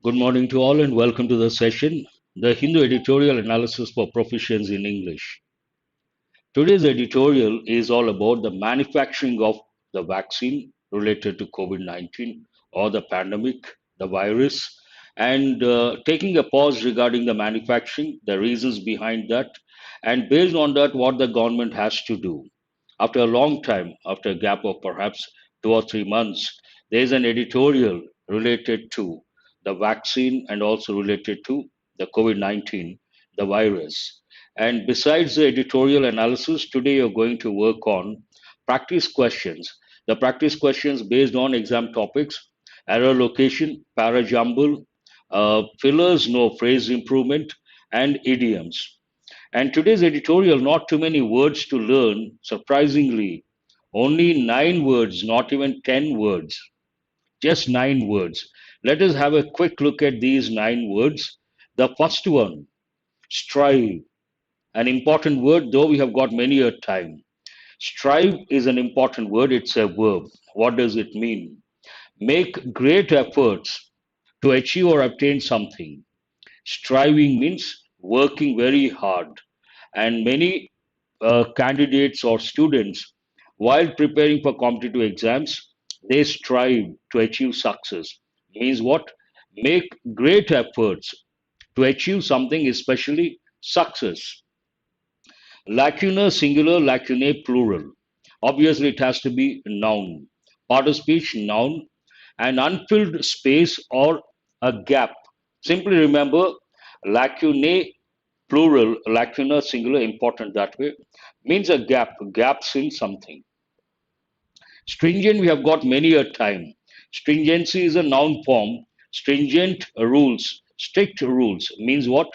Good morning to all and welcome to the session, the Hindu Editorial Analysis for Proficiency in English. Today's editorial is all about the manufacturing of the vaccine related to COVID-19 or the pandemic, the virus, and taking a pause regarding the manufacturing, the reasons behind that, and based on that, what the government has to do. After a long time, after a gap of perhaps 2 or 3 months, there is an editorial related to the vaccine and also related to the COVID 19, the virus. And besides the editorial analysis, today you're going to work on practice questions. The practice questions based on exam topics, error location, para jumble, fillers, no phrase improvement, and idioms. And today's editorial, not too many words to learn, surprisingly. Only 9 words, not even 10 words, just 9 words. Let us have a quick look at these 9 words. The first one, strive, an important word, though we have got many a time. Strive is an important word, it's a verb. What does it mean? Make great efforts to achieve or obtain something. Striving means working very hard. And many candidates or students, while preparing for competitive exams, they strive to achieve success. Means what? Make great efforts to achieve something, especially success. Lacunar singular, lacunae plural. Obviously, it has to be noun. Part of speech, noun. An unfilled space or a gap. Simply remember, lacunae plural, lacunar singular, important that way, means a gap, gaps in something. Stringent, we have got many a time. Stringency is a noun form. Stringent rules, strict rules means what?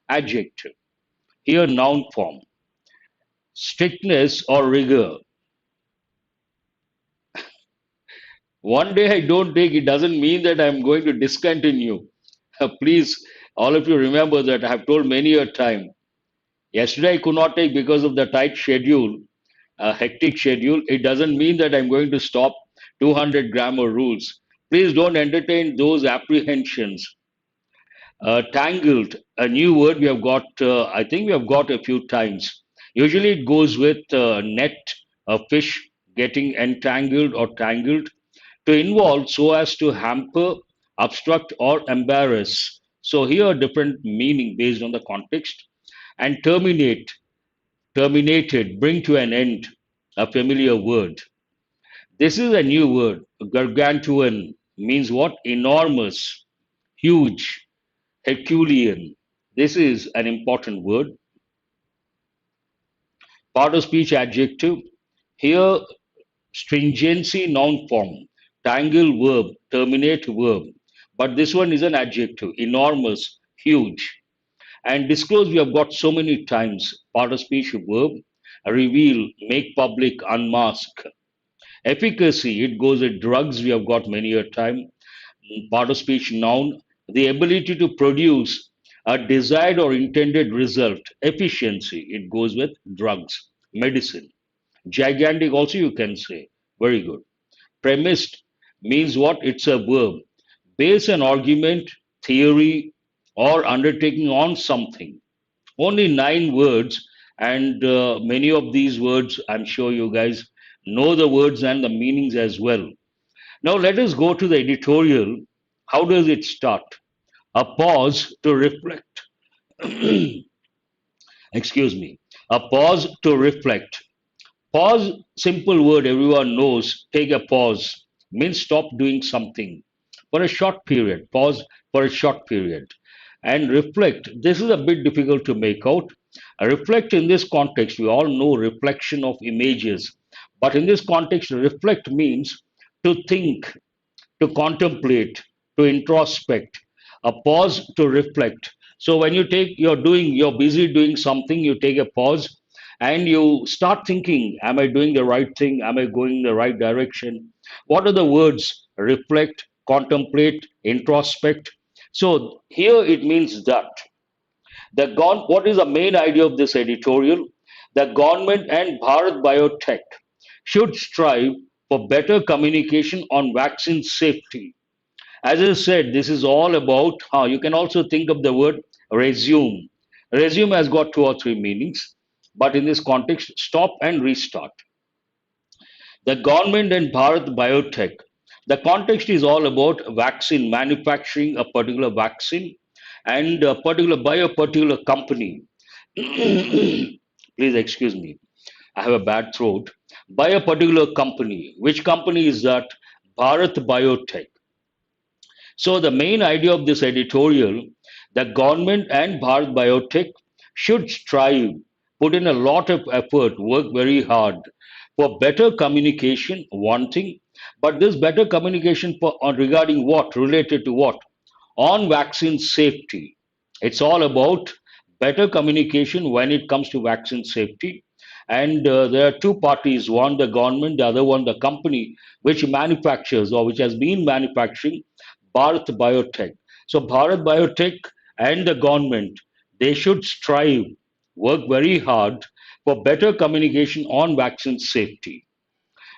Adjective. Here, noun form. Strictness or rigor. One day I don't take it doesn't mean that I'm going to discontinue. Please, all of you remember that I have told many a time. Yesterday I could not take because of the tight schedule, a hectic schedule. It doesn't mean that I'm going to stop 200 grammar rules. Please don't entertain those apprehensions. Tangled, a new word we have got, I think we have got a few times. Usually it goes with net, a fish getting entangled or tangled, to involve so as to hamper, obstruct, or embarrass. So here a different meaning based on the context. And terminate, terminated, bring to an end, a familiar word. This is a new word. Gargantuan means what? Enormous, huge, Herculean. This is an important word. Part of speech adjective. Here, stringency noun form, tangle verb, terminate verb. But this one is an adjective. Enormous, huge. And disclose we have got so many times. Part of speech verb. Reveal, make public, unmask. Efficacy, it goes with drugs, we have got many a time. Part of speech noun, the ability to produce a desired or intended result. Efficiency, it goes with drugs, medicine. Gigantic, also you can say. Very good. Premised means what? It's a verb. Base an argument, theory, or undertaking on something. Only 9 words, and many of these words, I'm sure you guys know the words and the meanings as well. Now let us go to the editorial. How does it start? A pause to reflect. Excuse me. A pause to reflect. Pause, simple word everyone knows. Take a pause means stop doing something for a short period. Pause for a short period. And reflect. This is a bit difficult to make out. Reflect in this context, we all know reflection of images. But in this context, reflect means to think, to contemplate, to introspect, a pause to reflect. So when you're busy doing something, you take a pause and you start thinking, am I doing the right thing? Am I going in the right direction? What are the words? Reflect, contemplate, introspect. So here it means that what is the main idea of this editorial? The government and Bharat Biotech should strive for better communication on vaccine safety As I said, this is all about how you can also think of the word resume. Resume has got two or three meanings, but in this context, stop and restart. The government and Bharat Biotech. The context is all about vaccine manufacturing, a particular vaccine, and a particular by a particular company. Please excuse me. I have a bad throat. By a particular company. Which company is that? Bharat Biotech. So the main idea of this editorial, the government and Bharat Biotech should strive, put in a lot of effort, work very hard for better communication, one thing, but this better communication regarding what, related to what? On vaccine safety. It's all about better communication when it comes to vaccine safety. And there are two parties, one the government, the other one the company, which manufactures or which has been manufacturing Bharat Biotech. So Bharat Biotech and the government, they should strive, work very hard for better communication on vaccine safety.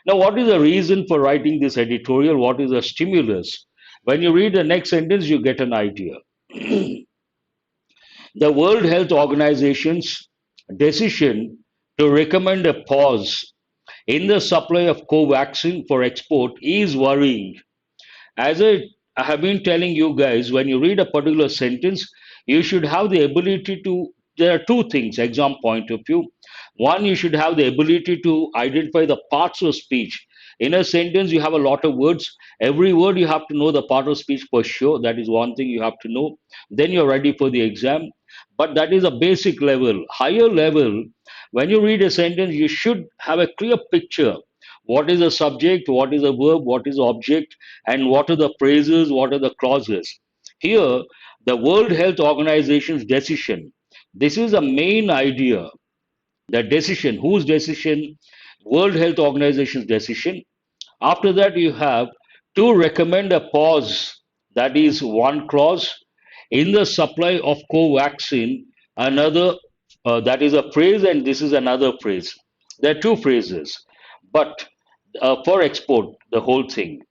Now, what is the reason for writing this editorial? What is the stimulus? When you read the next sentence, you get an idea. The World Health Organization's decision to recommend a pause in the supply of Covaxin for export is worrying. As I have been telling you guys, when you read a particular sentence, you should have the ability to. There are two things, exam point of view. One, you should have the ability to identify the parts of speech. In a sentence, you have a lot of words. Every word you have to know the part of speech for sure. That is one thing you have to know. Then you're ready for the exam. But that is a basic level. Higher level, when you read a sentence, you should have a clear picture. What is the subject? What is the verb? What is the object? And what are the phrases? What are the clauses? Here, the World Health Organization's decision. This is the main idea. The decision, whose decision? World Health Organization's decision. After that, you have to recommend a pause, that is one clause, in the supply of Covaxin, another, that is a phrase, and this is another phrase. There are two phrases, but for export, the whole thing.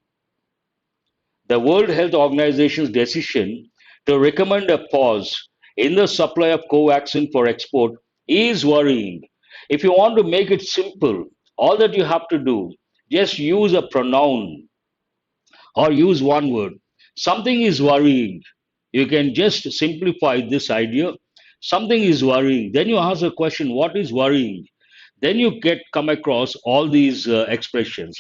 The World Health Organization's decision to recommend a pause in the supply of Covaxin for export is worrying. If you want to make it simple, all that you have to do, just use a pronoun or use one word. Something is worrying. You can just simplify this idea. Something is worrying. Then you ask a question, what is worrying? Then you get come across all these expressions.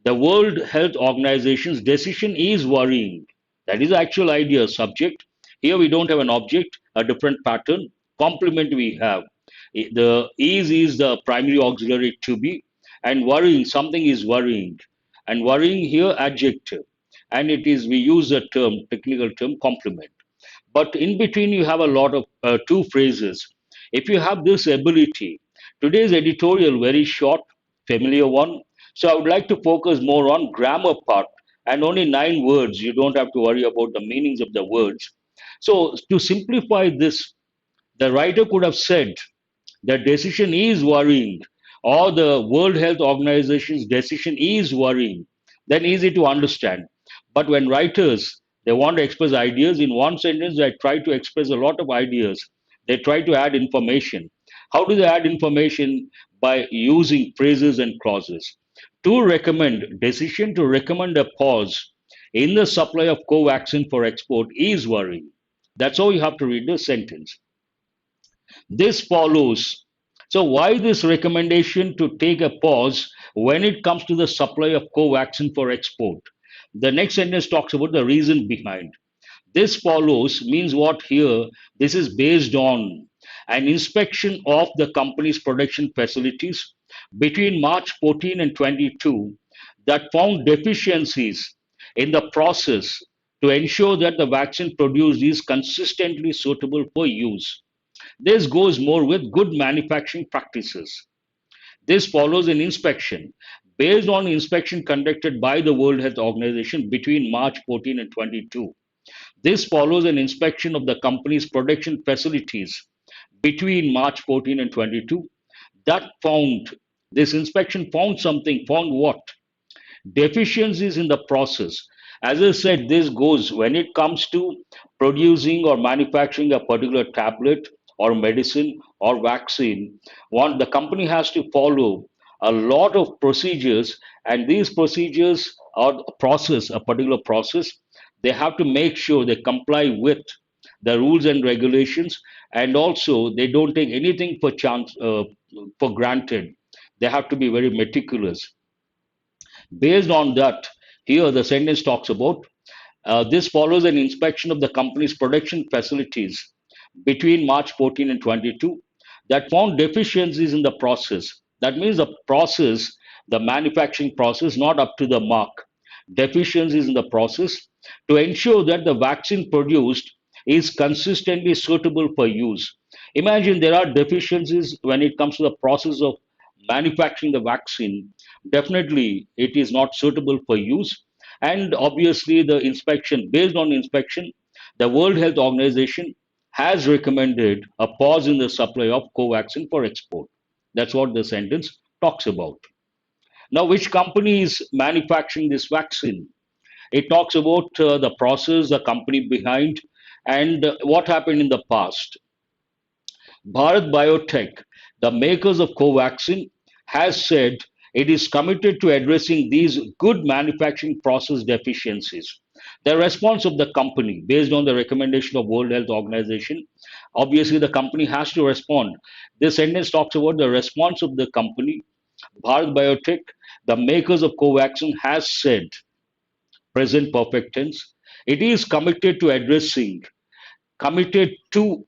The World Health Organization's decision is worrying. That is the actual idea subject. Here we don't have an object, a different pattern. Complement we have. The is the primary auxiliary to be, and worrying, something is worrying. And worrying here adjective. And it is, we use the term, technical term, complement. But in between, you have a lot of two phrases. If you have this ability, today's editorial, very short, familiar one. So I would like to focus more on grammar part and only 9 words. You don't have to worry about the meanings of the words. So to simplify this, the writer could have said the decision is worrying, or the World Health Organization's decision is worrying, then easy to understand. But when writers, they want to express ideas in one sentence, they try to express a lot of ideas. They try to add information. How do they add information? By using phrases and clauses. To recommend, decision to recommend a pause in the supply of Covaxin for export is worrying. That's how you have to read the sentence. This follows. So, why this recommendation to take a pause when it comes to the supply of Covaxin for export? The next sentence talks about the reason behind. This follows means what here? This is based on an inspection of the company's production facilities between March 14 and 22 that found deficiencies in the process to ensure that the vaccine produced is consistently suitable for use. This goes more with good manufacturing practices. This follows an inspection based on inspection conducted by the World Health Organization between March 14 and 22. This follows an inspection of the company's production facilities between March 14 and 22 that found, this inspection found something, found what? Deficiencies in the process. As I said, this goes when it comes to producing or manufacturing a particular tablet or medicine or vaccine. One, the company has to follow a lot of procedures, and these procedures or a particular process, they have to make sure they comply with the rules and regulations, and also they don't take anything for granted. They have to be very meticulous. Based on that, here the sentence talks about this follows an inspection of the company's production facilities between March 14 and 22 that found deficiencies in the process. That means the process, the manufacturing process, not up to the mark. Deficiencies in the process to ensure that the vaccine produced is consistently suitable for use. Imagine there are deficiencies when it comes to the process of manufacturing the vaccine. Definitely, it is not suitable for use, and obviously the inspection, based on inspection, the World Health Organization has recommended a pause in the supply of Covaxin for export. That's what the sentence talks about. Now, which company is manufacturing this vaccine? It talks about the process, the company behind, and what happened in the past. Bharat Biotech, the makers of Covaxin, has said it is committed to addressing these good manufacturing process deficiencies. The response of the company, based on the recommendation of World Health Organization, obviously the company has to respond. This sentence talks about the response of the company. Bharat Biotech, the makers of Covaxin, has said, present perfect tense, it is committed to addressing, committed to,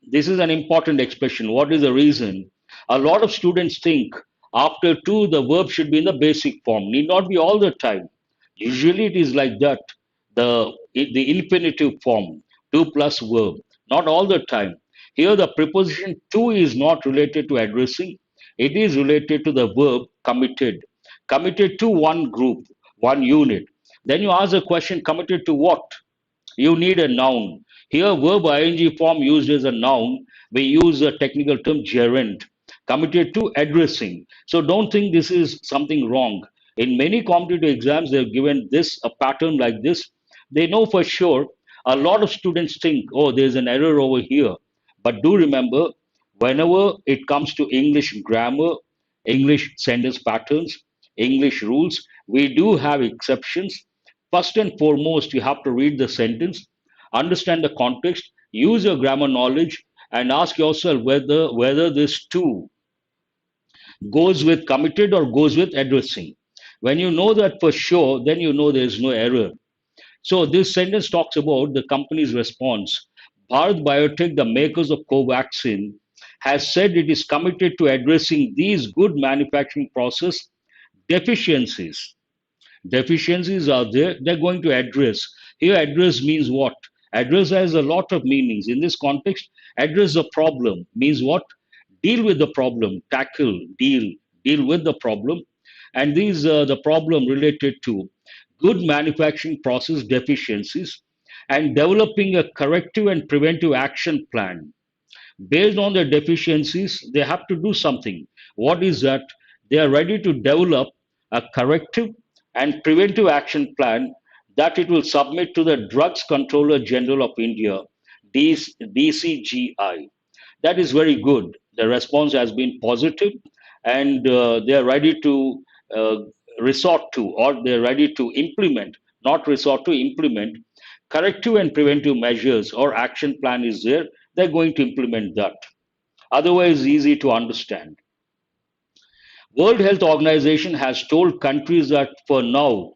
this is an important expression. What is the reason? A lot of students think after to, the verb should be in the basic form. Need not be all the time. Usually it is like that. The infinitive form, to plus verb. Not all the time. Here the preposition to is not related to addressing. It is related to the verb committed. Committed to one group, one unit. Then you ask the question, committed to what? You need a noun. Here, verb ing form used as a noun, we use a technical term gerund, committed to addressing. So don't think this is something wrong. In many competitive exams, they've given this a pattern like this. They know for sure. A lot of students think, oh, there's an error over here. But do remember, whenever it comes to English grammar, English sentence patterns, English rules, we do have exceptions. First and foremost, you have to read the sentence, understand the context, use your grammar knowledge, and ask yourself whether this too goes with committed or goes with addressing. When you know that for sure, then you know there is no error. So this sentence talks about the company's response. Bharat Biotech, the makers of Covaxin, has said it is committed to addressing these good manufacturing process deficiencies. Deficiencies are there, they're going to address. Here address means what? Address has a lot of meanings. In this context, address the problem means what? Deal with the problem, tackle, deal with the problem. And these are the problem related to good manufacturing process deficiencies and developing a corrective and preventive action plan. Based on their deficiencies, they have to do something. What is that? They are ready to develop a corrective and preventive action plan that it will submit to the Drugs Controller General of India, DCGI. That is very good. The response has been positive, and they are ready to uh, resort to, or they are ready to implement, not resort to implement, corrective and preventive measures or action plan is there. They're going to implement that. Otherwise, easy to understand. World Health Organization has told countries that for now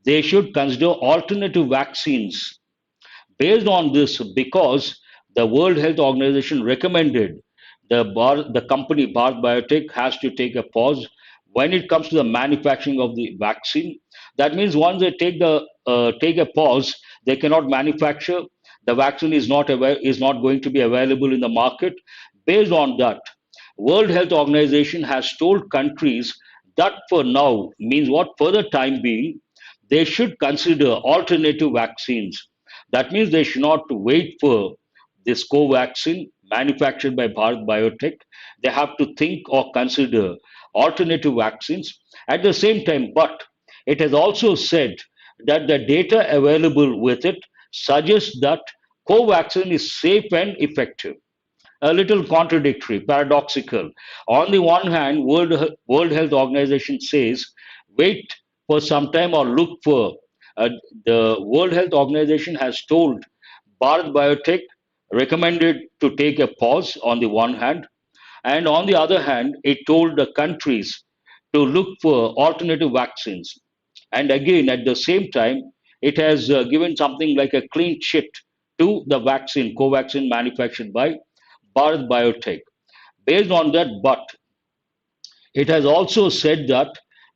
they should consider alternative vaccines based on this, because the World Health Organization recommended the company Bharat Biotech has to take a pause when it comes to the manufacturing of the vaccine. That means once they take a pause, they cannot manufacture. The vaccine is not going to be available in the market. Based on that, World Health Organization has told countries that for now means what, for the time being, they should consider alternative vaccines. That means they should not wait for this Covaxin manufactured by Bharat Biotech. They have to think or consider alternative vaccines at the same time. But it has also said that the data available with it suggests that Covaxin is safe and effective. A little contradictory, paradoxical. On the one hand, World Health Organization says wait for some time or look for. Uh, the World Health Organization has told Bharat Biotech recommended to take a pause on the one hand, and on the other hand, it told the countries to look for alternative vaccines. And again, at the same time, it has given something like a clean sheet to the vaccine, Covaxin manufactured by Bharat Biotech. Based on that, but it has also said that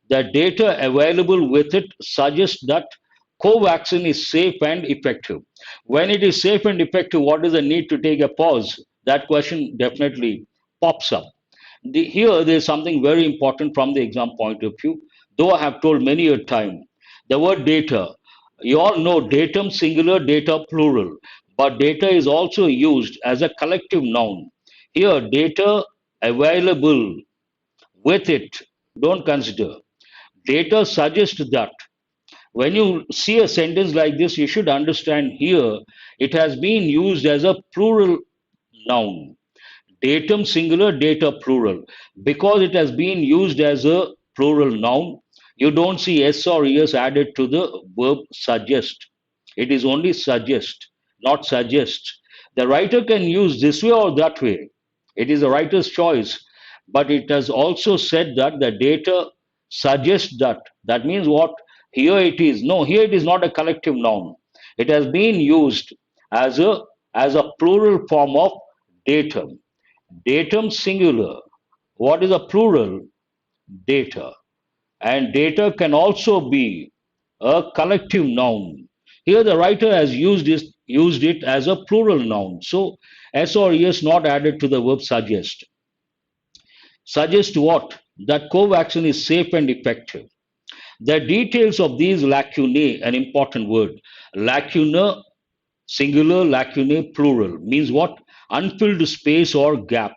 the data available with it suggests that Covaxin is safe and effective. When it is safe and effective, what is the need to take a pause? That question definitely pops up. Here, there is something very important from the exam point of view, though I have told many a time. The word data, you all know datum singular, data plural, but data is also used as a collective noun. Here, data available with it, don't consider. Data suggests that when you see a sentence like this, you should understand here it has been used as a plural noun. Datum singular, data plural. Because it has been used as a plural noun, you don't see s or es added to the verb suggest. It is only suggest, not suggest. The writer can use this way or that way. It is the writer's choice. But it has also said that the data suggests that. That means what? Here it is. No, here it is not a collective noun. It has been used as a plural form of datum. Datum singular. What is a plural? Data. And data can also be a collective noun. Here the writer has used it as a plural noun. So S or es not added to the verb suggest. Suggest what? That Covaxin is safe and effective. The details of these lacunae, an important word. Lacuna, singular, lacunae, plural, means what? Unfilled space or gap.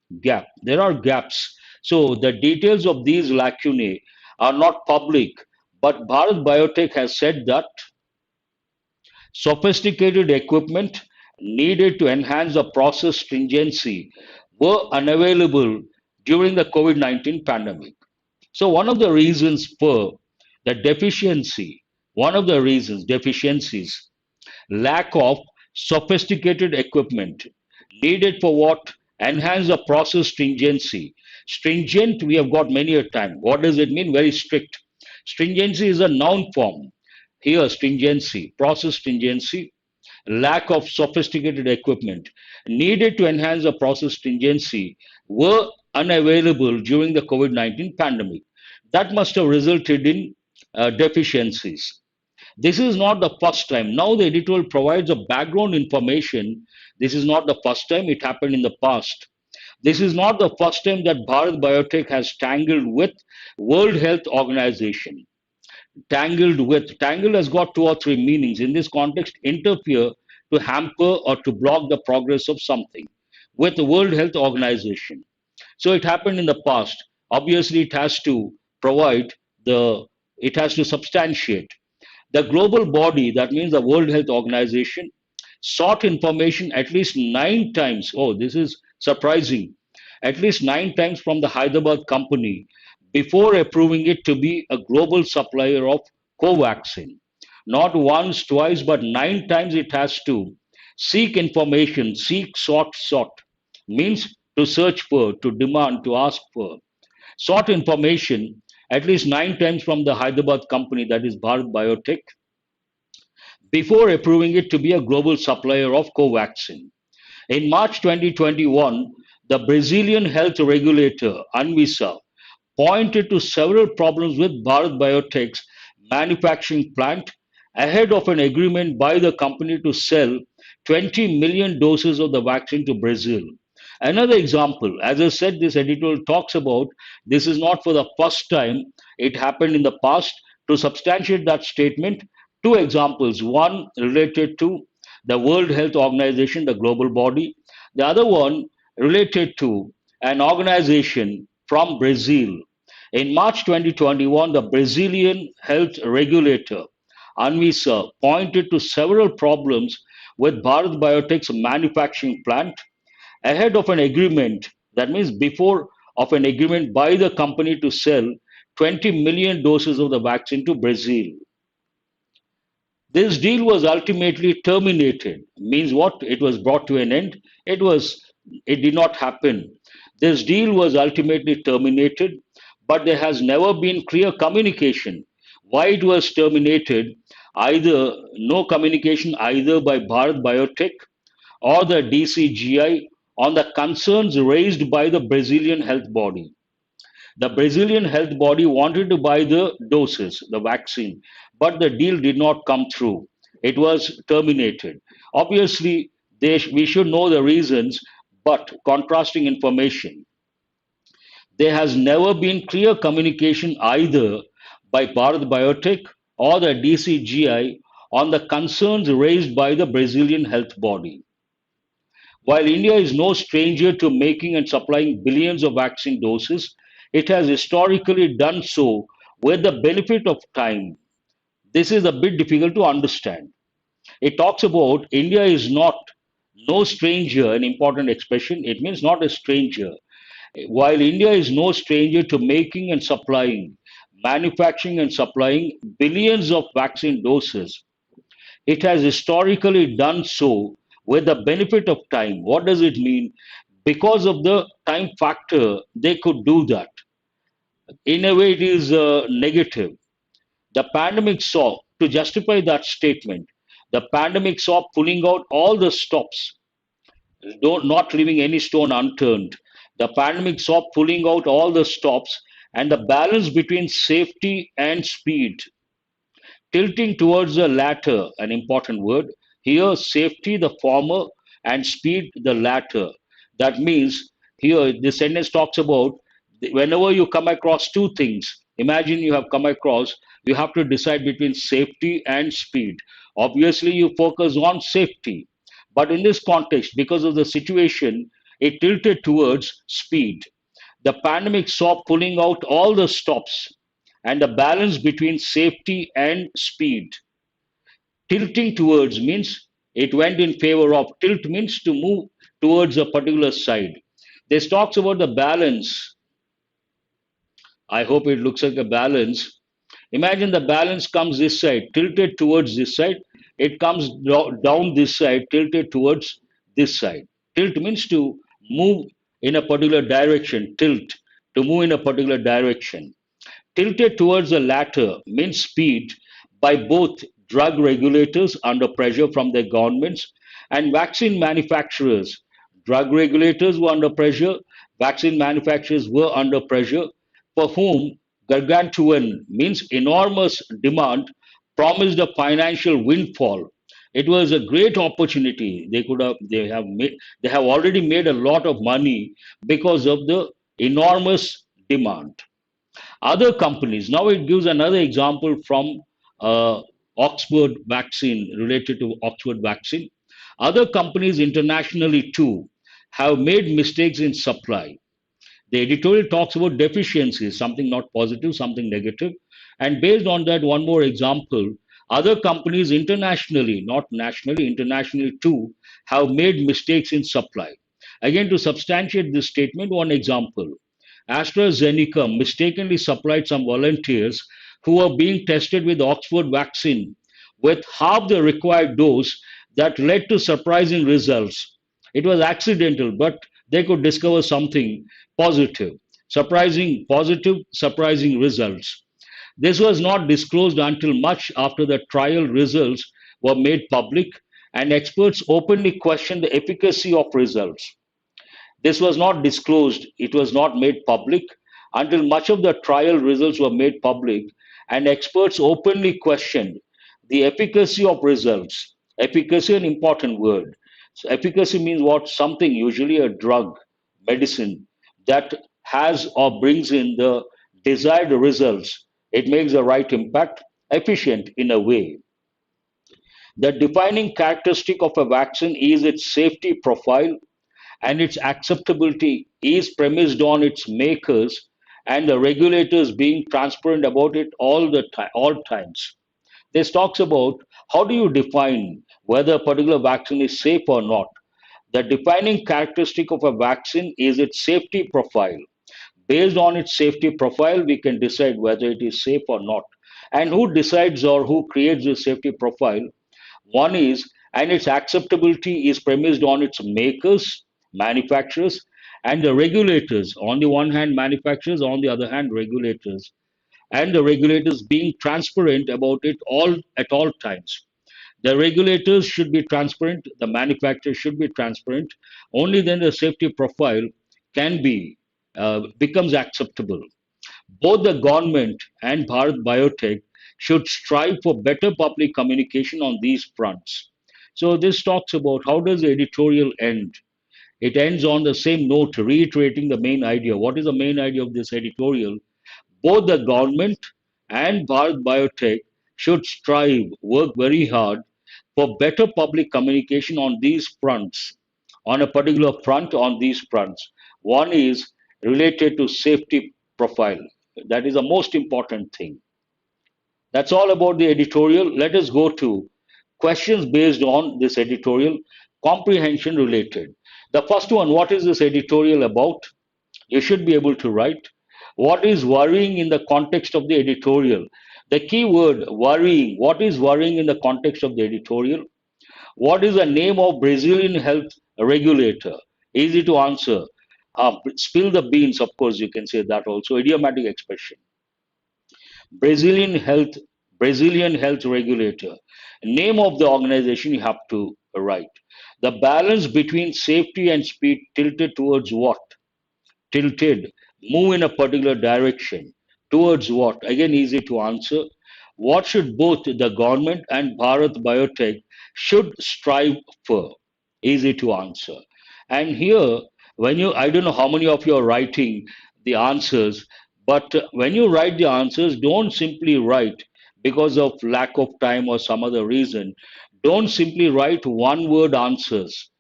There are gaps. So the details of these lacunae are not public, but Bharat Biotech has said that sophisticated equipment needed to enhance the process stringency were unavailable during the COVID-19 pandemic. So one of the reasons for the deficiency, one of the reasons, deficiencies, lack of sophisticated equipment needed for what? Enhance the process stringency. Stringent, we have got many a time. What does it mean? Very strict. Stringency is a noun form. Here, stringency, process stringency, lack of sophisticated equipment needed to enhance the process stringency were unavailable during the COVID-19 pandemic. That must have resulted in deficiencies. This is not the first time. Now the editorial provides a background information. This is not the first time. It happened in the past. This is not the first time that Bharat Biotech has tangled with World Health Organization. Tangled has got two or three meanings. In this context, interfere, to hamper or to block the progress of something with the World Health Organization. So it happened in the past. Obviously, provide the, it has to substantiate. The global body, that means the World Health Organization, sought information at least 9 times. Oh, this is surprising. At least 9 times from the Hyderabad company before approving it to be a global supplier of Covaxin. Not once, twice, but 9 times it has to seek information, seek, sought, means to search for, to demand, to ask for. Sought information at least 9 times from the Hyderabad company, that is Bharat Biotech, before approving it to be a global supplier of Covaxin. In March 2021, the Brazilian health regulator, Anvisa, pointed to several problems with Bharat Biotech's manufacturing plant ahead of an agreement by the company to sell 20 million doses of the vaccine to Brazil. Another example, as I said, this editorial talks about this is not for the first time, it happened in the past. To substantiate that statement, two examples, one related to the World Health Organization, the global body, the other one related to an organization from Brazil. In March 2021, the Brazilian health regulator, Anvisa, pointed to several problems with Bharat Biotech's manufacturing plant ahead of an agreement, that means before of an agreement by the company to sell 20 million doses of the vaccine to Brazil. This deal was ultimately terminated. Means what? It was brought to an end. It did not happen. This deal was ultimately terminated, but there has never been clear communication why it was terminated. Either no communication either by Bharat Biotech or the DCGI on the concerns raised by the Brazilian health body. The Brazilian health body wanted to buy the doses, the vaccine, but the deal did not come through. It was terminated. Obviously, we should know the reasons, but contrasting information. There has never been clear communication either by Bharat Biotech or the DCGI on the concerns raised by the Brazilian health body. While India is no stranger to making and supplying billions of vaccine doses, it has historically done so with the benefit of time. This is a bit difficult to understand. It talks about India is not no stranger, an important expression. It means not a stranger. While India is no stranger to making and supplying, manufacturing and supplying billions of vaccine doses, it has historically done so with the benefit of time. What does it mean? Because of the time factor, they could do that. In a way, it is negative. The pandemic saw, to justify that statement, the pandemic saw pulling out all the stops, not leaving any stone unturned. The pandemic saw pulling out all the stops and the balance between safety and speed tilting towards the latter, an important word. Here, safety, the former, and speed, the latter. That means here, the sentence talks about whenever you come across two things, imagine you have come across, you have to decide between safety and speed. Obviously, you focus on safety. But in this context, because of the situation, it tilted towards speed. The pandemic saw pulling out all the stops and the balance between safety and speed. Tilting towards means it went in favor of. Tilt means to move towards a particular side. This talks about the balance. I hope it looks like a balance. Imagine the balance comes this side, tilted towards this side. It comes down this side, tilted towards this side. Tilt means to move in a particular direction. Tilt, to move in a particular direction. Tilted towards the latter means speed by both drug regulators under pressure from their governments and vaccine manufacturers. Drug regulators were under pressure, vaccine manufacturers were under pressure, for whom gargantuan means enormous demand promised a financial windfall. It was a great opportunity. They have already made a lot of money because of the enormous demand. Other companies, now it gives another example from Oxford vaccine, related to Oxford vaccine. Other companies internationally too have made mistakes in supply. The editorial talks about deficiencies, something not positive, something negative. And based on that, one more example, other companies internationally, not nationally, internationally too, have made mistakes in supply. Again, to substantiate this statement, one example. AstraZeneca mistakenly supplied some volunteers who were being tested with Oxford vaccine with half the required dose that led to surprising results. It was accidental, but they could discover something positive. Surprising results. This was not disclosed until much after the trial results were made public and experts openly questioned the efficacy of results. This was not disclosed, it was not made public until much of the trial results were made public and experts openly questioned the efficacy of results. Efficacy, an important word. So, efficacy means what? Something, usually a drug, medicine, that has or brings in the desired results. It makes the right impact, efficient in a way. The defining characteristic of a vaccine is its safety profile and its acceptability is premised on its makers and the regulators being transparent about it all times. This talks about how do you define whether a particular vaccine is safe or not. The defining characteristic of a vaccine is its safety profile. Based on its safety profile, we can decide whether it is safe or not. And who decides or who creates the safety profile? One is, and its acceptability is premised on its makers, manufacturers, and the regulators. On the one hand, manufacturers, on the other hand, regulators. And the regulators being transparent about it all at all times. The regulators should be transparent, the manufacturer should be transparent. Only then the safety profile can be becomes acceptable. Both the government and Bharat Biotech should strive for better public communication on these fronts. So this talks about how does the editorial end? It ends on the same note, reiterating the main idea. What is the main idea of this editorial? Both the government and Bharat Biotech should strive, work very hard for better public communication on these fronts, on a particular front on these fronts. One is related to safety profile. That is the most important thing. That's all about the editorial. Let us go to questions based on this editorial, comprehension related. The first one, what is this editorial about? You should be able to write. What is worrying in the context of the editorial? The key word worrying. What is worrying in the context of the editorial? What is the name of Brazilian health regulator? Easy to answer. Spill the beans, of course, you can say that also. Idiomatic expression. Brazilian health Brazilian health regulator. Name of the organization you have to write. The balance between safety and speed tilted towards what? Tilted, move in a particular direction. Towards what? Again, easy to answer. What should both the government and Bharat Biotech should strive for? Easy to answer. And here, when you, I don't know how many of you are writing the answers, but when you write the answers, don't simply write because of lack of time or some other reason. Don't simply write one word answers.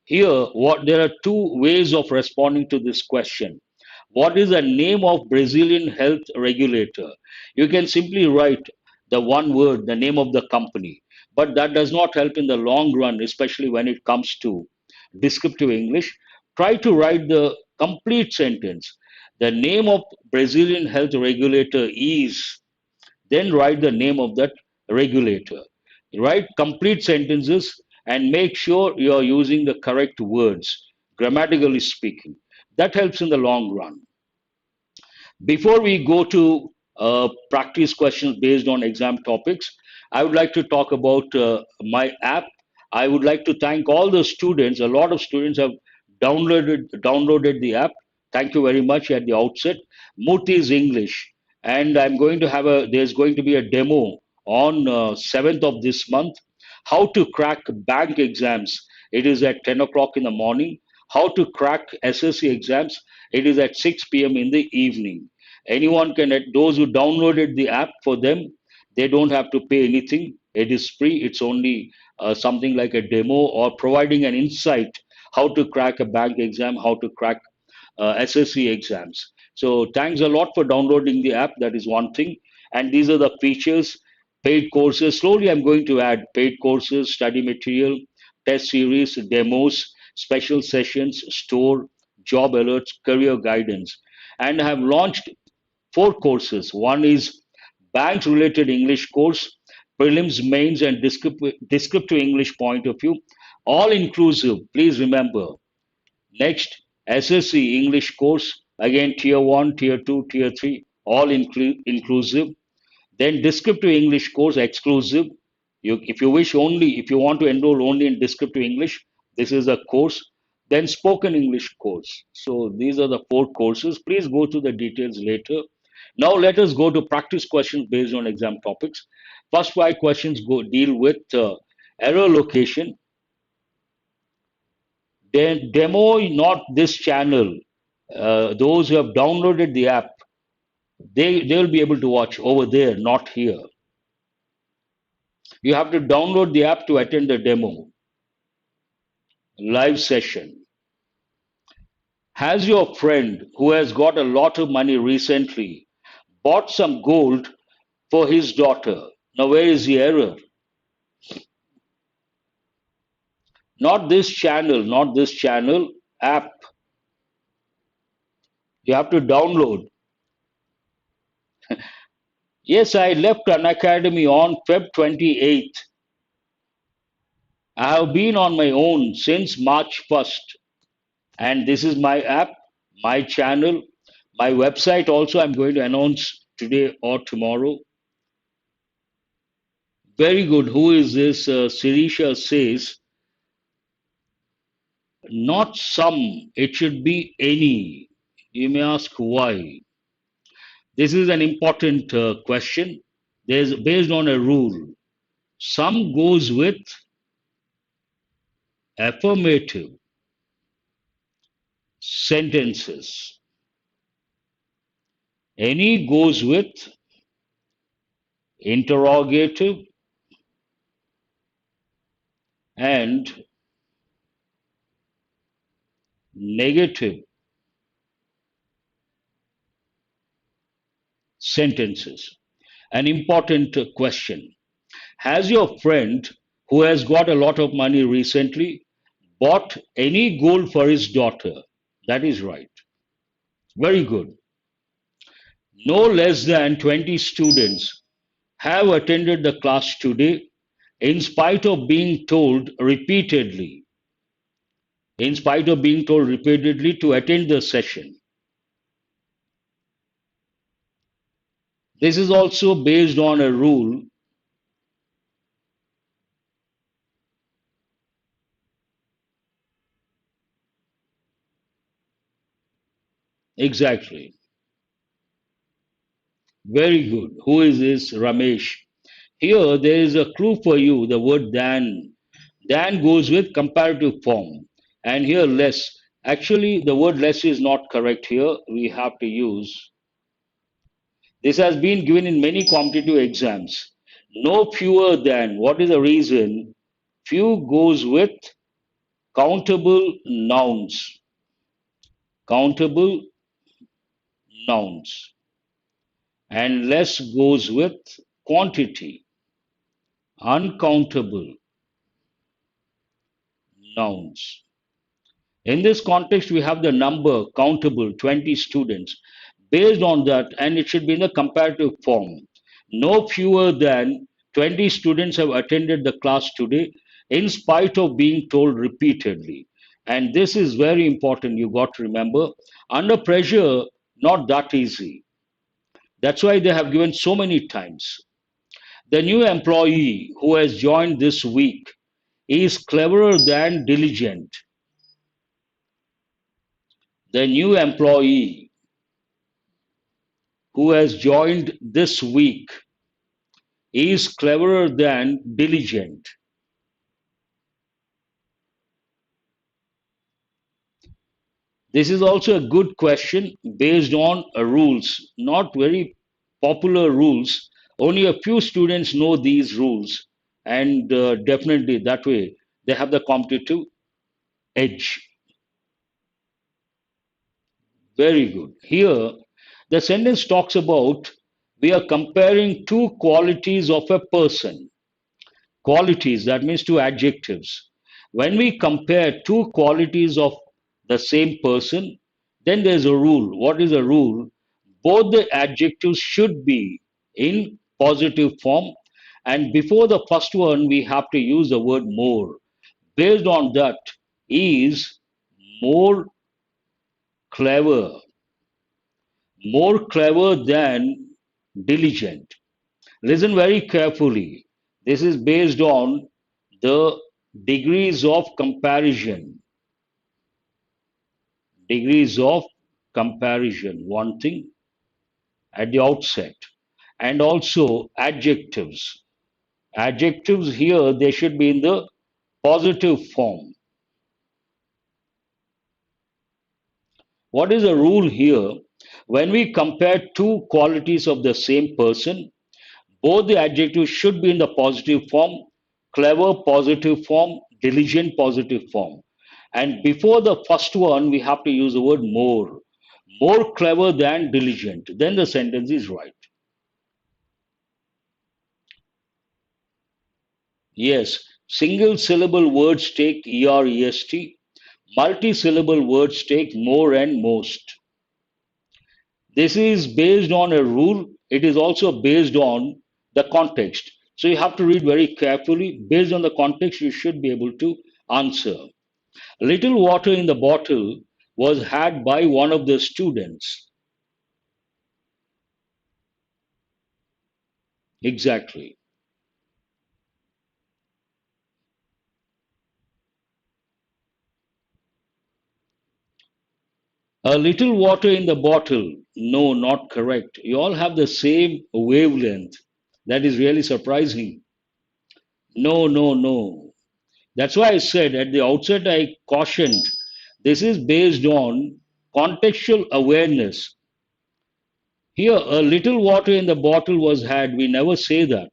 Here, what there are two ways of responding to this question. What is the name of Brazilian health regulator? You can simply write the one word, the name of the company, but that does not help in the long run, especially when it comes to descriptive English. Try to write the complete sentence. The name of Brazilian health regulator is, then write the name of that regulator. Write complete sentences and make sure you are using the correct words, grammatically speaking. That helps in the long run. Before we go to practice questions based on exam topics, I would like to talk about my app. I would like to thank all the students. A lot of students have downloaded the app. Thank you very much at the outset. Murthy's English, and I'm going to have a. There's going to be a demo on 7th of this month. How to crack bank exams. It is at 10 o'clock in the morning. How to crack SSC exams. It is at 6 p.m. in the evening. Anyone can, those who downloaded the app, for them, they don't have to pay anything. It is free. It's only something like a demo or providing an insight how to crack a bank exam, how to crack SSC exams. So thanks a lot for downloading the app. That is one thing. And these are the features, paid courses. Slowly, I'm going to add paid courses, study material, test series, demos, special sessions, store, job alerts, career guidance. And I have launched four courses. One is banks related English course, prelims, mains, and descriptive English point of view, all inclusive. Please remember. Next, SSC English course, again tier 1, tier 2, tier 3, all inclusive. Then descriptive English course exclusive. If you wish only, if you want to enroll only in descriptive English, this is a course. Then spoken English course. So these are the four courses. Please go to the details later. Now let us go to practice questions based on exam topics. First five questions deal with error location. Then demo not this channel. Those who have downloaded the app, they will be able to watch over there, not here. You have to download the app to attend the demo live session. Has your friend who has got a lot of money recently bought some gold for his daughter? Now, where is the error? Not this channel, not this channel, app. You have to download. Yes, I left an academy on Feb 28th. I have been on my own since March 1st. And this is my app, my channel, my website also. I'm going to announce today or tomorrow. Very good. Who is this? Sirisha says, not some, it should be any. You may ask why. This is an important question. There's based on a rule. Some goes with affirmative sentences. Any goes with interrogative and negative sentences. An important question. Has your friend who has got a lot of money recently bought any gold for his daughter? That is right. Very good. No less than 20 students have attended the class today in spite of being told repeatedly, to attend the session. This is also based on a rule. Exactly. Very good. Who is this? Ramesh. Here, there is a clue for you, the word than. Than goes with comparative form. And here, less. Actually, the word less is not correct here. We have to use. This has been given in many competitive exams. No fewer than. What is the reason? Few goes with countable nouns. Countable nouns. And less goes with quantity. Uncountable nouns. In this context, we have the number countable, 20 students. Based on that, and it should be in the comparative form. No fewer than 20 students have attended the class today in spite of being told repeatedly. And this is very important, you got to remember. Under pressure, not that easy. That's why they have given so many times. The new employee who has joined this week is cleverer than diligent. The new employee who has joined this week is cleverer than diligent. This is also a good question based on rules, not very popular rules. Only a few students know these rules, and definitely that way they have the competitive edge. Very good. Here, the sentence talks about we are comparing two qualities of a person. Qualities, that means two adjectives. When we compare two qualities of the same person, then there's a rule. What is a rule? Both the adjectives should be in positive form, and before the first one, we have to use the word more. Based on that, is more clever, more clever than diligent. Listen very carefully. This is based on the degrees of comparison. Degrees of comparison, one thing at the outset. And also adjectives. Adjectives here, they should be in the positive form. What is the rule here? When we compare two qualities of the same person, both the adjectives should be in the positive form, clever positive form, diligent positive form. And before the first one, we have to use the word more. More clever than diligent. Then the sentence is right. Yes, single syllable words take EREST, multi-syllable words take more and most. This is based on a rule. It is also based on the context. So you have to read very carefully. Based on the context, you should be able to answer. Little water in the bottle was had by one of the students. Exactly. A little water in the bottle. No, not correct. You all have the same wavelength. That is really surprising. No, no, no. That's why I said at the outset, I cautioned this is based on contextual awareness. Here, a little water in the bottle was had. We never say that.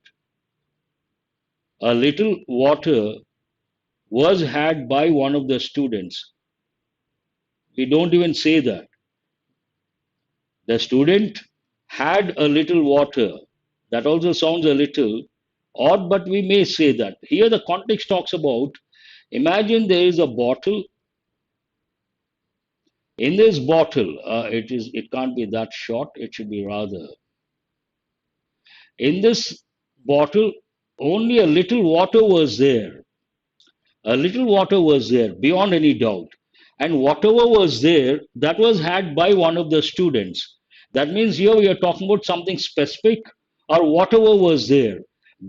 A little water was had by one of the students. We don't even say that. The student had a little water. That also sounds a little odd, but we may say that. Here, the context talks about imagine there is a bottle. In this bottle, it can't be that short. It should be rather. In this bottle, only a little water was there. A little water was there, beyond any doubt. And whatever was there, that was had by one of the students. That means here we are talking about something specific or whatever was there.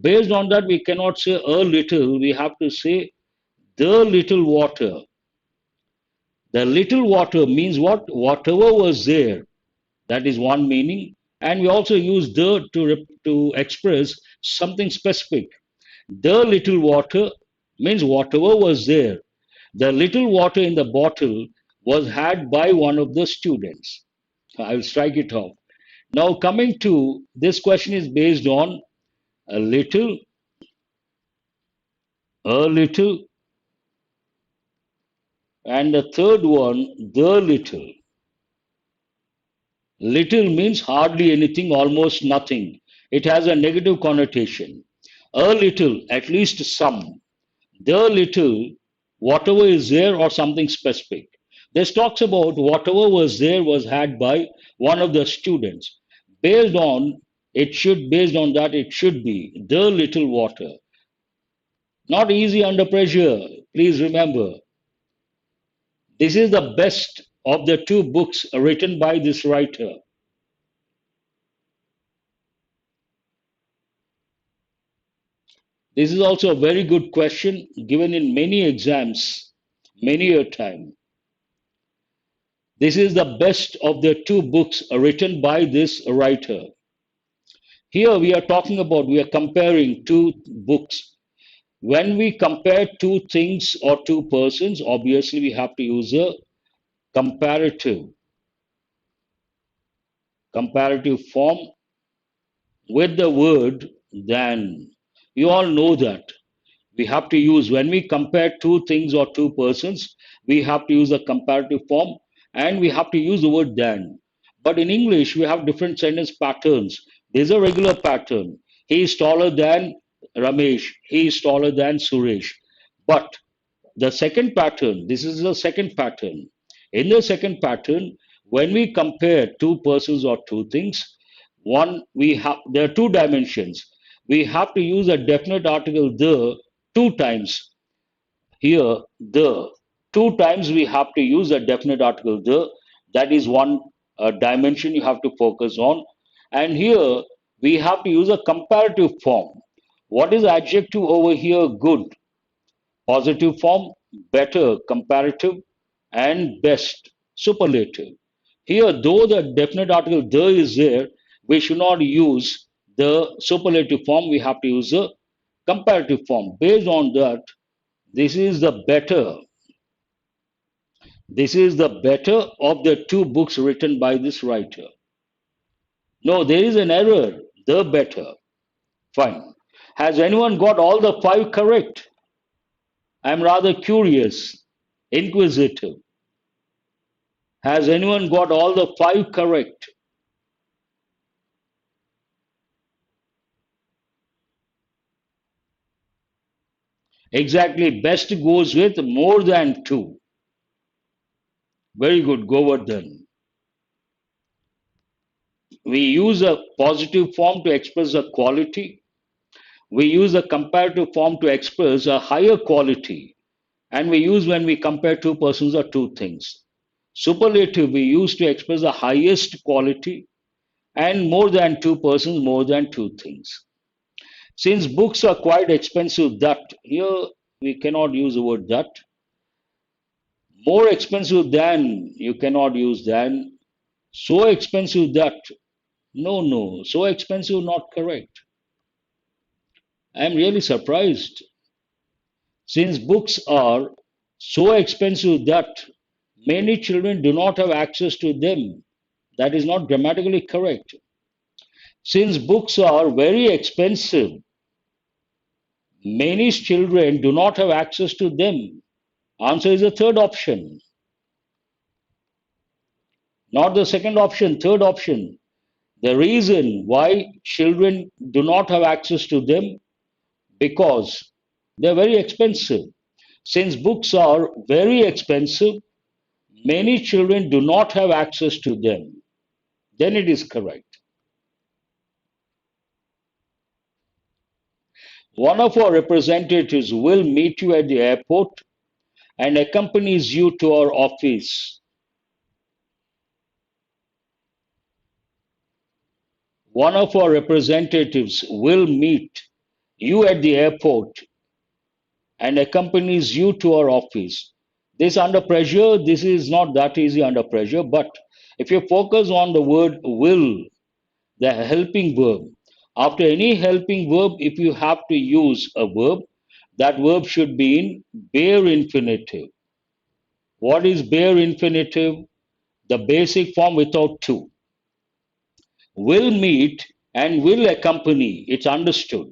Based on that, we cannot say a little, we have to say the little water. The little water means what? Whatever was there. That is one meaning. And we also use the to express something specific. The little water means whatever was there. The little water in the bottle was had by one of the students. I will strike it off. Now, coming to this question is based on a little, a little, and the third one, the little. Little means hardly anything, almost nothing. It has a negative connotation. A little, at least some. The little, whatever is there or something specific. This talks about whatever was there was had by one of the students. Based on that, it should be the little water. Not easy under pressure. Please remember, this is the best of the two books written by this writer. This is also a very good question given in many exams, many a time. This is the best of the two books written by this writer. Here we are talking about, we are comparing two books. When we compare two things or two persons, obviously we have to use a comparative, comparative form with the word than. You all know that. We have to use, when we compare two things or two persons, we have to use a comparative form and we have to use the word than. But in English, we have different sentence patterns. There's a regular pattern. He is taller than Ramesh. He is taller than Suresh. But the second pattern, this is the second pattern. In the second pattern, when we compare two persons or two things, one, we have, there are two dimensions. We have to use a definite article the two times. Here, the two times we have to use a definite article the. That is one dimension you have to focus on. And here, we have to use a comparative form. What is adjective over here? Good. Positive form, better, comparative, and best, superlative. Here, though the definite article the is there, we should not use the superlative form, we have to use the comparative form. Based on that, this is the better. This is the better of the two books written by this writer. No, there is an error. The better. Fine. Has anyone got all the five correct? I'm rather curious, inquisitive. Has anyone got all the five correct? Exactly. Best goes with more than two. Very good, Govardhan. We use a positive form to express a quality. We use a comparative form to express a higher quality. And we use when we compare two persons or two things. Superlative we use to express the highest quality, and more than two persons, more than two things. Since books are quite expensive, that here we cannot use the word that. More expensive than, you cannot use than. So expensive that, no, no, so expensive, not correct. I am really surprised. Since books are so expensive that many children do not have access to them, that is not grammatically correct. Since books are very expensive, many children do not have access to them. Answer is the third option, not the second option, third option. The reason why children do not have access to them, because they're very expensive. Since books are very expensive, many children do not have access to them. Then it is correct. One of our representatives will meet you at the airport and accompanies you to our office. One of our representatives will meet you at the airport and accompanies you to our office. This under pressure, this is not that easy under pressure, but if you focus on the word will, the helping verb, after any helping verb, if you have to use a verb, that verb should be in bare infinitive. What is bare infinitive? The basic form without to. Will meet and will accompany. It's understood.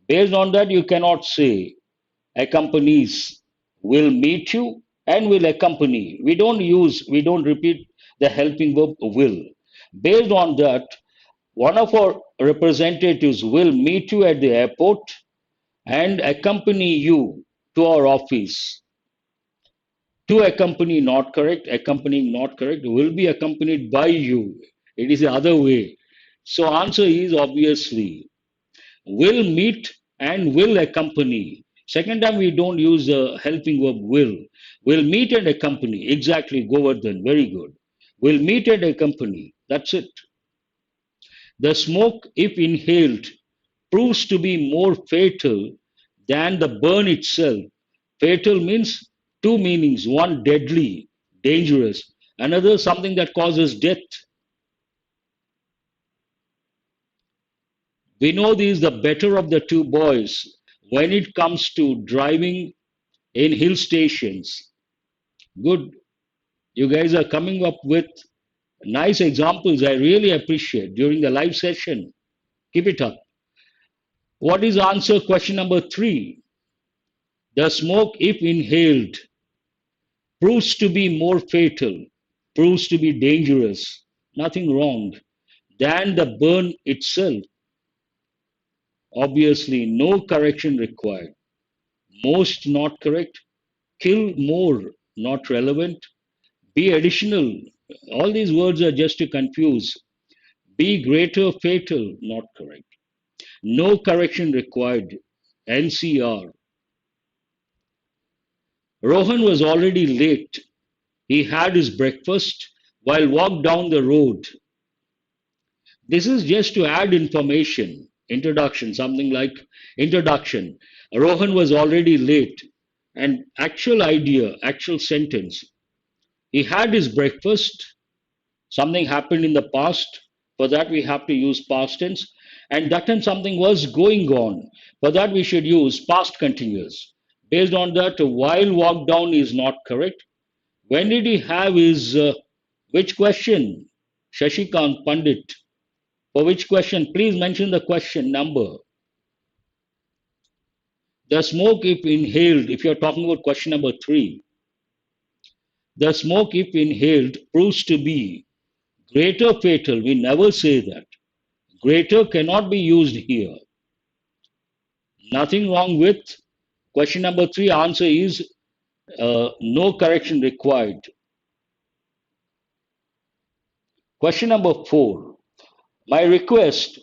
Based on that, you cannot say accompanies, will meet you and will accompany. We don't repeat the helping verb will. Based on that, one of our representatives will meet you at the airport and accompany you to our office. To accompany, not correct. Accompanying, not correct. Will be accompanied by you. It is the other way. So answer is obviously will meet and will accompany. Second time we don't use the helping verb will. Will meet and accompany. Exactly, Govardhan. Very good. Will meet and accompany. That's it. The smoke, if inhaled, proves to be more fatal than the burn itself. Fatal means two meanings: one, deadly, dangerous; another, something that causes death. Vinod is the better of the two boys when it comes to driving in hill stations. Good. You guys are coming up with nice examples. I really appreciate during the live session. Keep it up. What is answer question number three? The smoke, if inhaled, proves to be more fatal, proves to be dangerous, nothing wrong, than the burn itself. Obviously, no correction required. Most not correct. Kill more, not relevant. Be additional. All these words are just to confuse. Be greater, fatal, not correct. No correction required. NCR. Rohan was already late. He had his breakfast while walked down the road. This is just to add information. Introduction, something like introduction. Rohan was already late. And actual idea, actual sentence. He had his breakfast. Something happened in the past. For that, we have to use past tense. And that time something was going on. For that, we should use past continuous. Based on that, while walked down is not correct. When did he have his, which question? Shashikant Pandit. For which question? Please mention the question number. The smoke, if inhaled, if you're talking about question number three, the smoke, if inhaled, proves to be greater fatal. We never say that. Greater cannot be used here. Nothing wrong with Question number 3, answer is no correction required. Question number 4, my request,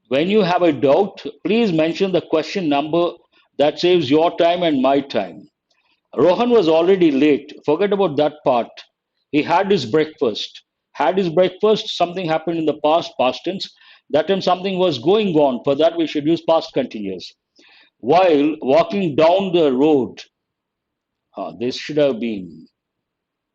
when you have a doubt, please mention the question number. That saves your time and my time. Rohan was already late. Forget about that part. He had his breakfast. Had his breakfast, something happened in the past tense. That time something was going on. For that, we should use past continuous. While walking down the road, this should have been.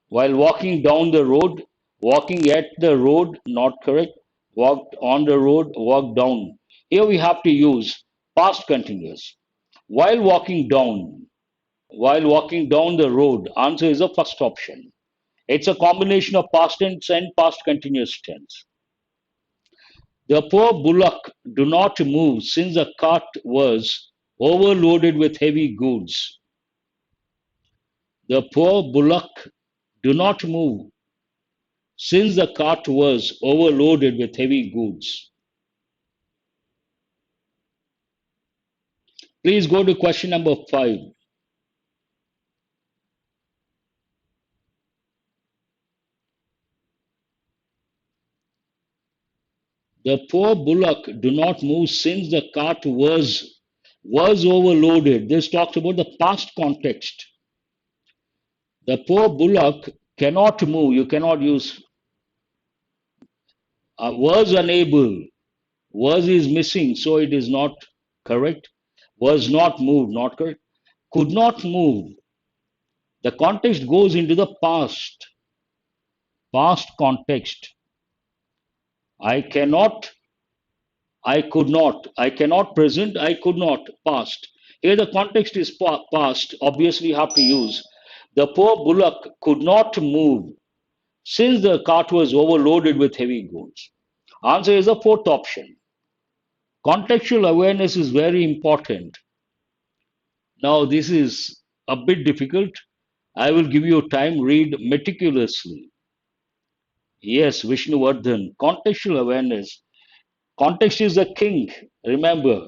While walking down the road, walking at the road, not correct. Walked on the road, walked down. Here we have to use past continuous. While walking down, while walking down the road, answer is the first option. It's a combination of past tense and past continuous tense. The poor bullock do not move since the cart was overloaded with heavy goods. The poor bullock do not move since the cart was overloaded with heavy goods. Please go to question number 5. The poor bullock do not move since the cart was overloaded. This talks about the past context. The poor bullock cannot move. You cannot use was unable. Was is missing, so it is not correct. Was not moved, not correct. Could not move. The context goes into the past. Past context. I cannot, I could not. I cannot present, I could not past. Here the context is past. Obviously, you have to use. The poor bullock could not move since the cart was overloaded with heavy goods. Answer is the fourth option. Contextual awareness is very important. Now, this is a bit difficult. I will give you time, read meticulously. Yes, Vishnuvardhan. Contextual awareness. Context is the king. Remember,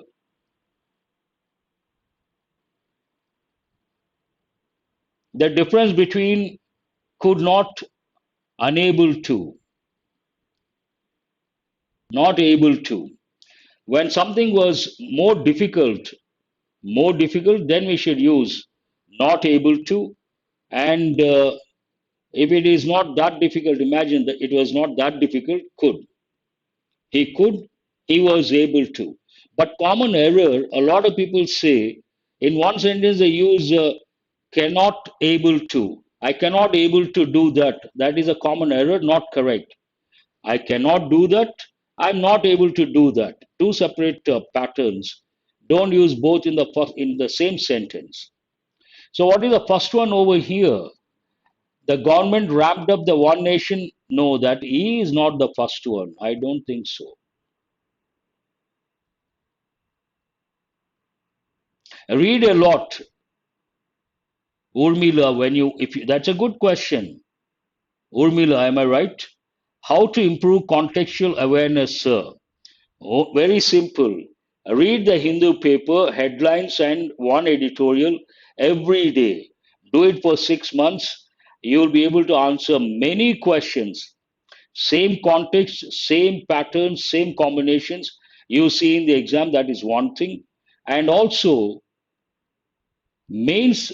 the difference between could not, unable to, not able to. When something was more difficult, then we should use not able to. And if it is not that difficult, imagine that it was not that difficult, could. He could, he was able to. But common error, a lot of people say in one sentence they use cannot able to. I cannot able to do that. That is a common error, not correct. I cannot do that. I'm not able to do that. Two separate patterns. Don't use both in the same sentence. So what is the first one over here? The government ramped up the one nation. No, that E is not the first one. I don't think so. Read a lot, Urmila. If you, that's a good question, Urmila. Am I right? How to improve contextual awareness, sir? Oh, very simple. Read the Hindu paper, headlines, and one editorial every day. Do it for 6 months. You will be able to answer many questions. Same context, same patterns, same combinations you see in the exam. That is one thing. And also, mains,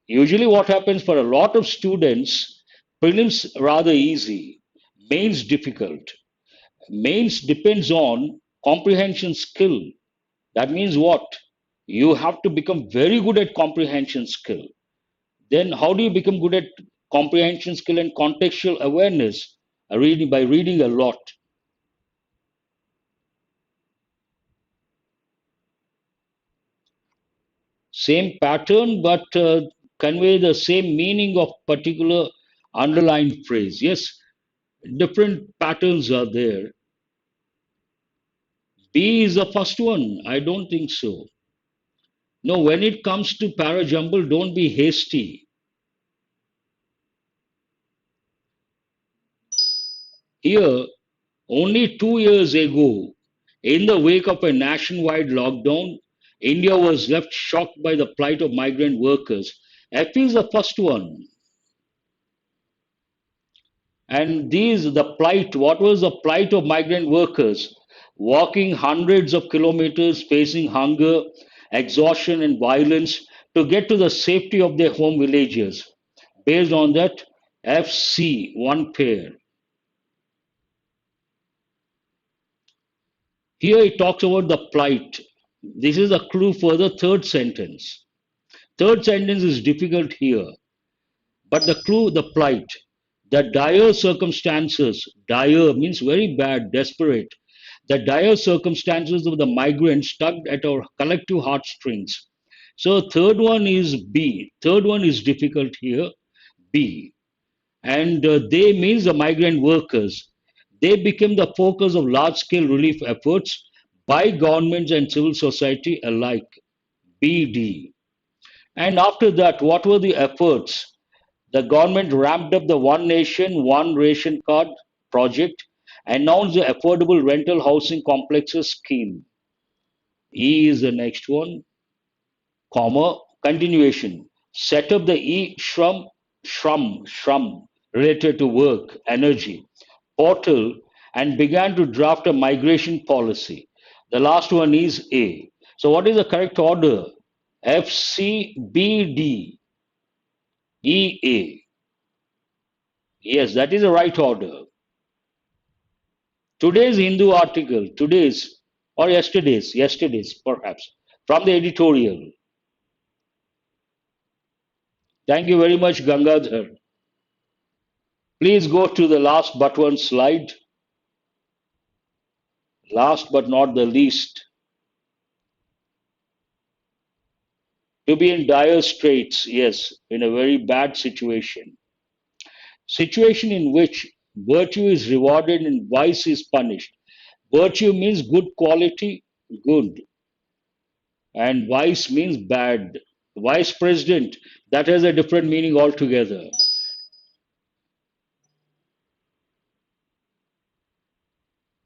usually what happens for a lot of students, prelims rather easy, mains difficult. Mains depends on comprehension skill. That means what? You have to become very good at comprehension skill. Then how do you become good at comprehension skill and contextual awareness? Reading by reading a lot. Same pattern, but convey the same meaning of particular underlined phrase. Yes, different patterns are there. B is the first one. I don't think so. No, when it comes to para jumble, don't be hasty. Here, only 2 years ago, in the wake of a nationwide lockdown, India was left shocked by the plight of migrant workers. F is the first one. And the plight, what was the plight of migrant workers? Walking hundreds of kilometers, facing hunger, exhaustion, and violence to get to the safety of their home villages. Based on that, FC, one pair. Here it talks about the plight. This is a clue for the third sentence. Third sentence is difficult here, but the clue, the plight, the dire circumstances, dire means very bad, desperate. The dire circumstances of the migrants tugged at our collective heartstrings. So third one is B. Third one is difficult here, B. And they means the migrant workers. They became the focus of large-scale relief efforts by governments and civil society alike. BD. And after that, what were the efforts? The government ramped up the One Nation, One Ration Card project, announced the Affordable Rental Housing Complexes scheme. E is the next one, comma, continuation. Set up the shrum related to work, energy, portal, and began to draft a migration policy. The last one is A. So what is the correct order? F, C, B, D, E, A. Yes, that is the right order. Today's Hindu article, today's or yesterday's perhaps, from the editorial. Thank you very much, Gangadhar. Please go to the last but one slide. Last but not the least. To be in dire straits, yes, in a very bad situation. Situation in which virtue is rewarded and vice is punished. Virtue means good quality, good, and vice means bad. Vice president, that has a different meaning altogether.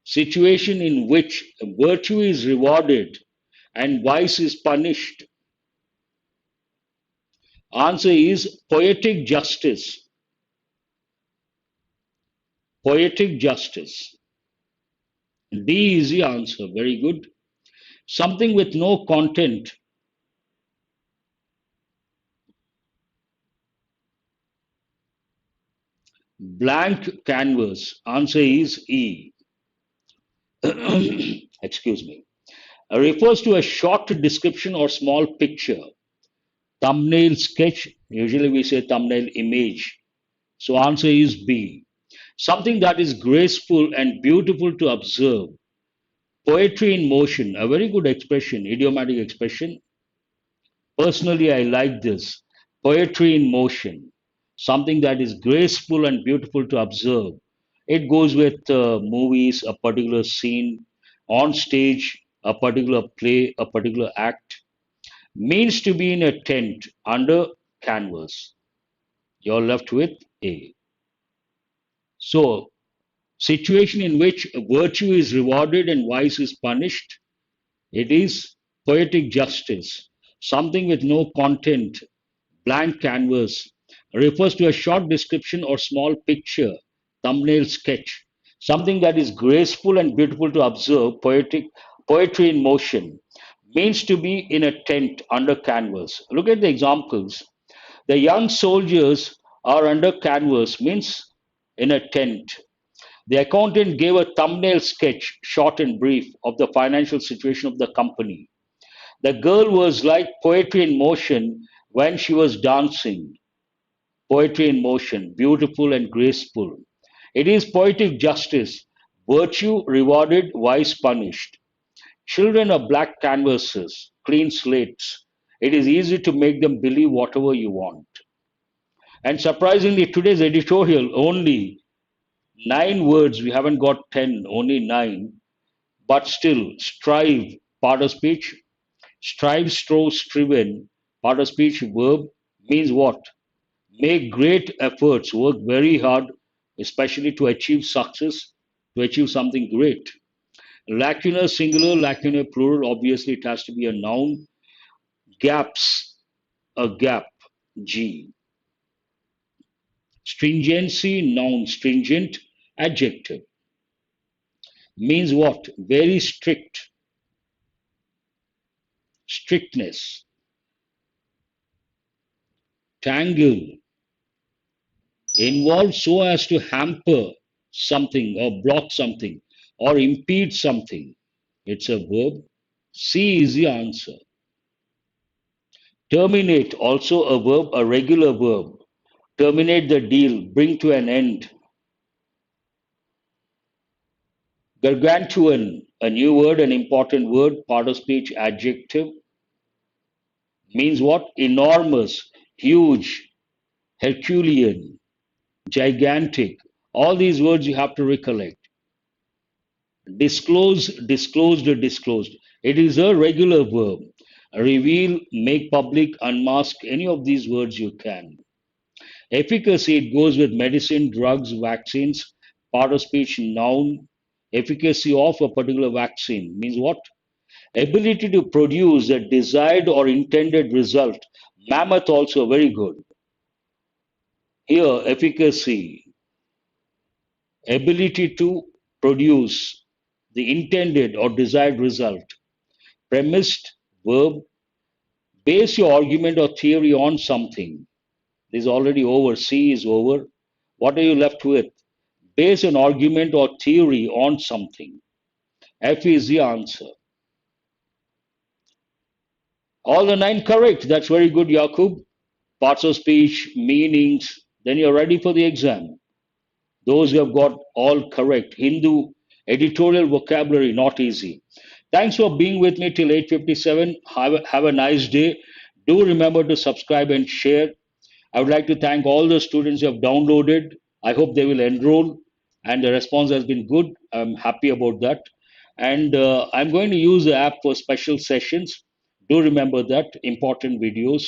Situation in which virtue is rewarded and vice is punished. Answer is poetic justice. Poetic justice. D is the answer. Very good. Something with no content. Blank canvas. Answer is E. Excuse me. Refers to a short description or small picture. Thumbnail sketch. Usually we say thumbnail image. So answer is B. Something that is graceful and beautiful to observe. Poetry in motion, a very good expression, idiomatic expression. Personally, I like this. Poetry in motion, something that is graceful and beautiful to observe. It goes with movies, a particular scene, on stage, a particular play, a particular act. Means to be in a tent under canvas. You're left with A. So, situation in which virtue is rewarded and vice is punished. It is poetic justice. Something with no content, blank canvas, refers to a short description or small picture, thumbnail sketch. Something that is graceful and beautiful to observe, poetry in motion, means to be in a tent under canvas. Look at the examples. The young soldiers are under canvas, means in a tent. The accountant gave a thumbnail sketch, short and brief, of the financial situation of the company. The girl was like poetry in motion when she was dancing. Poetry in motion, beautiful and graceful. It is poetic justice, virtue rewarded, vice punished. Children are black canvases, clean slates. It is easy to make them believe whatever you want. And surprisingly, today's editorial only 9 words, we haven't got 10, only 9, but still, strive, part of speech, strive, strove, striven, part of speech, verb, means what? Make great efforts, work very hard, especially to achieve success, to achieve something great. Lacunar singular, lacunar plural, obviously it has to be a noun. Gaps, a gap, G. Stringency, noun, stringent, adjective. Means what? Very strict, strictness. Tangle, involved so as to hamper something or block something or impede something. It's a verb. C is the answer. Terminate, also a verb, a regular verb. Terminate the deal, bring to an end. Gargantuan, a new word, an important word, part of speech, adjective, means what? Enormous, huge, Herculean, gigantic. All these words you have to recollect. Disclose, disclosed, disclosed. It is a regular verb. Reveal, make public, unmask, any of these words you can. Efficacy, it goes with medicine, drugs, vaccines, part of speech, noun. Efficacy of a particular vaccine means what? Ability to produce a desired or intended result. Mammoth also very good. Here, efficacy, ability to produce the intended or desired result. Premised, verb, base your argument or theory on something. This is already over. C is over. What are you left with? Base an argument or theory on something. F is the answer. All the nine correct. That's very good, Yakub. Parts of speech, meanings. Then you're ready for the exam. Those who have got all correct. Hindu editorial vocabulary, not easy. Thanks for being with me till 8:57. Have a nice day. Do remember to subscribe and share. I would like to thank all the students who have downloaded. I hope they will enroll, and the response has been good. I'm happy about that. And I'm going to use the app for special sessions. Do remember that important videos.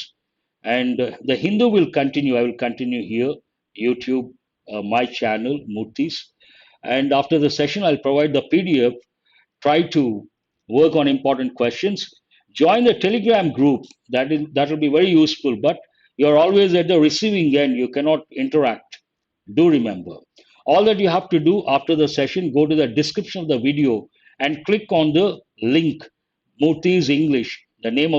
And the Hindu will continue. I will continue here, YouTube, my channel, Murthy's. And after the session, I'll provide the PDF. Try to work on important questions. Join the Telegram group. That will be very useful. But you're always at the receiving end. You cannot interact. Do remember. All that you have to do after the session, go to the description of the video and click on the link, Murthy's English, the name of